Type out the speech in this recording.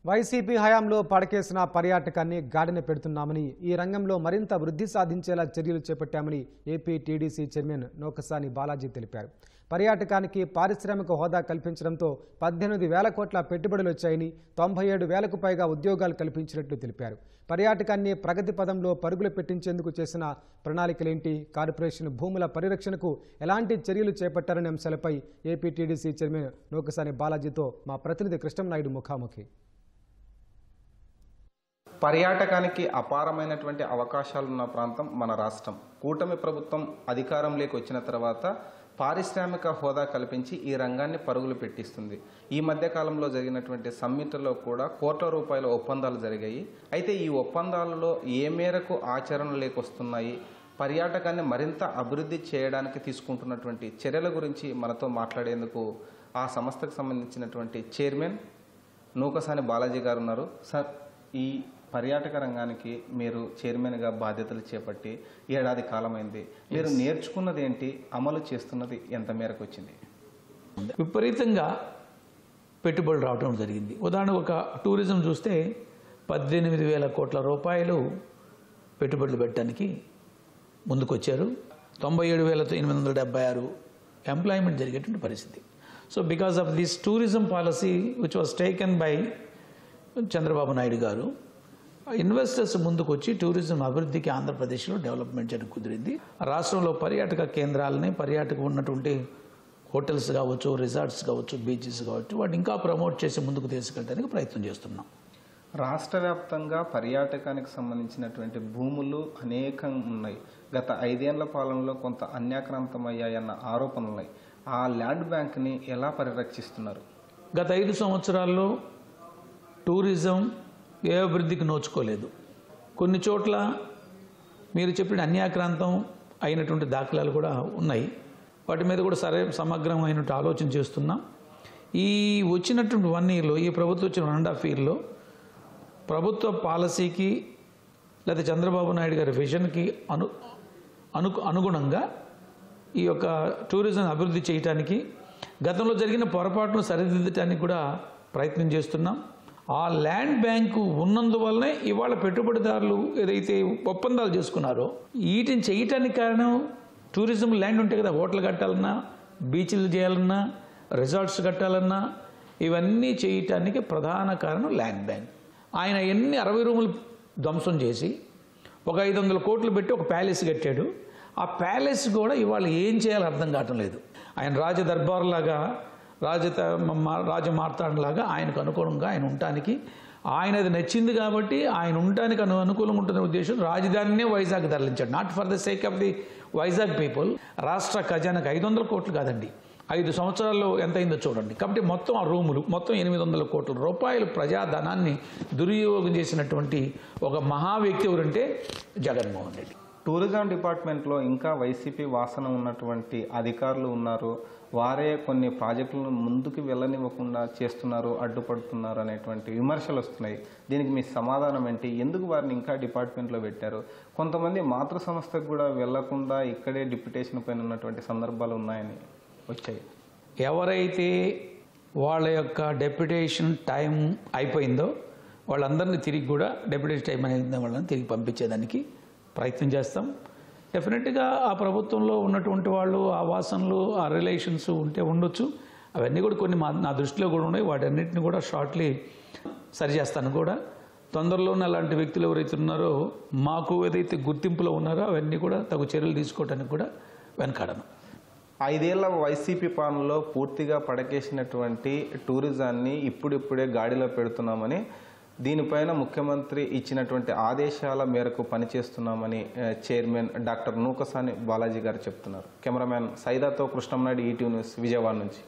YCP హయాంలో పడకేసిన పర్యాటకాన్ని గాడిన పెడుతున్నామని, ఈ రంగంలో మరింత వృద్ధి సాధించేలా చర్యలు చేపట్టామని AP TDC chairman Nookasani Balaji తెలిపారు. పర్యాటకానికి పారిశ్రామిక హోదా కల్పించడంతో 18,000 కోట్ల పెట్టుబడులు వచ్చాయని, 97,000కు పైగా ఉద్యోగాలు కల్పించినట్లు తెలిపారు. పర్యాటకాన్ని ప్రగతి పదంలో పరుగులు పెట్టించేందుకు చేసిన ప్రణాళికలేంటి, కార్పొరేషన్ భూముల పరిరక్షణకు ఎలాంటి చర్యలు చేపట్టారనే అంశాలపై ఏపీ టీడీసీ చైర్మన్ నూకసాని బాలాజీతో మా ప్రతినిధి కృష్ణంనాయుడు ముఖాముఖి. పర్యాటకానికి అపారమైనటువంటి అవకాశాలున్న ప్రాంతం మన రాష్ట్రం. కూటమి ప్రభుత్వం అధికారంలోకి వచ్చిన తర్వాత పారిశ్రామిక హోదా కల్పించి ఈ రంగాన్ని పరుగులు పెట్టిస్తుంది. ఈ మధ్య కాలంలో జరిగినటువంటి సమ్మిట్లో కూడా కోట్ల రూపాయల ఒప్పందాలు జరిగాయి. అయితే ఈ ఒప్పందాలలో ఏ మేరకు ఆచరణలోకి వస్తున్నాయి, పర్యాటకాన్ని మరింత అభివృద్ధి చేయడానికి తీసుకుంటున్నటువంటి చర్యల గురించి మనతో మాట్లాడేందుకు ఆ సంస్థకు సంబంధించినటువంటి చైర్మన్ నూకసాని బాలాజీ గారు ఉన్నారు. సార్, ఈ పర్యాటక రంగానికి మీరు చైర్మన్గా బాధ్యతలు చేపట్టి ఏడాది కాలమైంది. మీరు నేర్చుకున్నది ఏంటి, అమలు చేస్తున్నది ఎంత మేరకు వచ్చింది? విపరీతంగా పెట్టుబడులు రావడం జరిగింది. ఉదాహరణకు ఒక టూరిజం చూస్తే 18,000 కోట్ల రూపాయలు పెట్టుబడులు పెట్టడానికి ముందుకొచ్చారు. 97,876 ఎంప్లాయ్మెంట్ జరిగేటువంటి పరిస్థితి. So because of this tourism policy which was taken by Chandrababu Naidu గారు, ఇన్వెస్టర్స్ ముందుకు వచ్చి టూరిజం అభివృద్ధికి ఆంధ్రప్రదేశ్లో డెవలప్మెంట్ చేయడం కుదిరింది. రాష్ట్రంలో పర్యాటక కేంద్రాలని, పర్యాటక ఉన్నటువంటి హోటల్స్ కావచ్చు, రిసార్ట్స్ కావచ్చు, బీచెస్ కావచ్చు, వాటిని ఇంకా ప్రమోట్ చేసి ముందుకు తీసుకెళ్ళడానికి ప్రయత్నం చేస్తున్నాం. రాష్ట్ర వ్యాప్తంగా పర్యాటకానికి సంబంధించినటువంటి భూములు అనేకం ఉన్నాయి. గత 5 ఏళ్ల పాలనలో కొంత అన్యాక్రాంతమయ్యాయన్న ఆరోపణలు ఉన్నాయి. ఆ ల్యాండ్ బ్యాంక్ని ఎలా పరిరక్షిస్తున్నారు? గత 5 సంవత్సరాల్లో టూరిజం ఏ అభివృద్ధికి నోచుకోలేదు. కొన్ని చోట్ల మీరు చెప్పిన అన్యాక్రాంతం అయినటువంటి దాఖలాలు కూడా ఉన్నాయి. వాటి మీద కూడా సమగ్రమైనటువంటి ఆలోచన చేస్తున్నాం. ఈ వచ్చినటువంటి 1 yearలో, ఈ ప్రభుత్వం వచ్చిన 1.5 yearలో ప్రభుత్వ పాలసీకి లేదా చంద్రబాబు నాయుడు గారి విజన్కి అనుగుణంగా ఈ యొక్క టూరిజం అభివృద్ధి చేయడానికి, గతంలో జరిగిన పొరపాటును సరిదిద్దటానికి కూడా ప్రయత్నం చేస్తున్నాం. ఆ ల్యాండ్ బ్యాంకు ఉన్నందువల్లనే ఇవాళ పెట్టుబడిదారులు ఏదైతే ఒప్పందాలు చేసుకున్నారో వీటిని చేయటానికి కారణం టూరిజం ల్యాండ్ ఉంటే కదా. హోటల్ కట్టాలన్నా, బీచ్లు చేయాలన్నా, రిసార్ట్స్ కట్టాలన్నా ఇవన్నీ చేయటానికి ప్రధాన కారణం ల్యాండ్ బ్యాంక్. ఆయన ఎన్ని 60 రూములు ధ్వంసం చేసి ఒక 500 కోట్లు పెట్టి ఒక ప్యాలెస్ కట్టాడు. ఆ ప్యాలెస్ కూడా ఇవాళ ఏం చేయాలో అర్థం కావటం లేదు. ఆయన రాజదర్బార్లాగా, రాజమార్తాండలాగా ఆయనకు అనుకూలంగా ఆయన ఉండటానికి, ఆయనది నచ్చింది కాబట్టి ఆయన ఉండటానికి అనుకూలంగా ఉంటున్న ఉద్దేశం రాజధానినే వైజాగ్ తరలించాడు. Not for the sake of the Vizag people. రాష్ట్ర ఖజానాకు 500 కోట్లు కాదండి, 5 సంవత్సరాల్లో ఎంత అయిందో చూడండి. కాబట్టి మొత్తం ఆ రూములు మొత్తం 800 కోట్ల రూపాయలు ప్రజాధనాన్ని దుర్వినియోగం చేసినటువంటి ఒక మహా వ్యక్తి ఎవరంటే జగన్మోహన్ రెడ్డి. టూరిజం డిపార్ట్మెంట్లో ఇంకా వైసీపీ వాసన ఉన్నటువంటి అధికారులు ఉన్నారు. వారే కొన్ని ప్రాజెక్టులను ముందుకు వెళ్ళనివ్వకుండా చేస్తున్నారు, అడ్డుపడుతున్నారు అనేటువంటి విమర్శలు వస్తున్నాయి. దీనికి మీ సమాధానం ఏంటి? ఎందుకు వారిని ఇంకా డిపార్ట్మెంట్లో పెట్టారు? కొంతమంది మాతృ సంస్థకు కూడా వెళ్లకుండా ఇక్కడే డిప్యుటేషన్ పైన ఉన్నటువంటి సందర్భాలు ఉన్నాయని వచ్చాయి. ఎవరైతే వాళ్ళ యొక్క డెప్యుటేషన్ టైం అయిపోయిందో వాళ్ళందరినీ తిరిగి కూడా డెప్యుటేషన్ టైం అనేది వాళ్ళని తిరిగి పంపించేదానికి ప్రయత్నం చేస్తాం. డెఫినెట్గా ఆ ప్రభుత్వంలో ఉన్నటువంటి వాళ్ళు, ఆ వాసనలు, ఆ రిలేషన్స్ ఉంటే ఉండొచ్చు. అవన్నీ కూడా కొన్ని నా దృష్టిలో కూడా ఉన్నాయి. వాటన్నిటిని కూడా షార్ట్లీ సరిచేస్తాను కూడా. తొందరలోనే అలాంటి వ్యక్తులు ఎవరైతే ఉన్నారో, మాకు ఏదైతే గుర్తింపులో ఉన్నారో అవన్నీ కూడా తగు చర్యలు తీసుకోవడానికి కూడా వెనకాడను. 5 ఏళ్ల వైసీపీ పాలనలో పూర్తిగా పడకేసినటువంటి టూరిజాన్ని ఇప్పుడిప్పుడే గాడిలో పెడుతున్నామని, దీనిపైన ముఖ్యమంత్రి ఇచ్చినటువంటి ఆదేశాల మేరకు పనిచేస్తున్నామని చైర్మన్ డాక్టర్ నూకసాని బాలాజీ గారు చెప్తున్నారు. కెమెరామ్యాన్ సైదాతో కృష్ణంనాయుడు, ఈటీవీ న్యూస్, విజయవాడ నుంచి.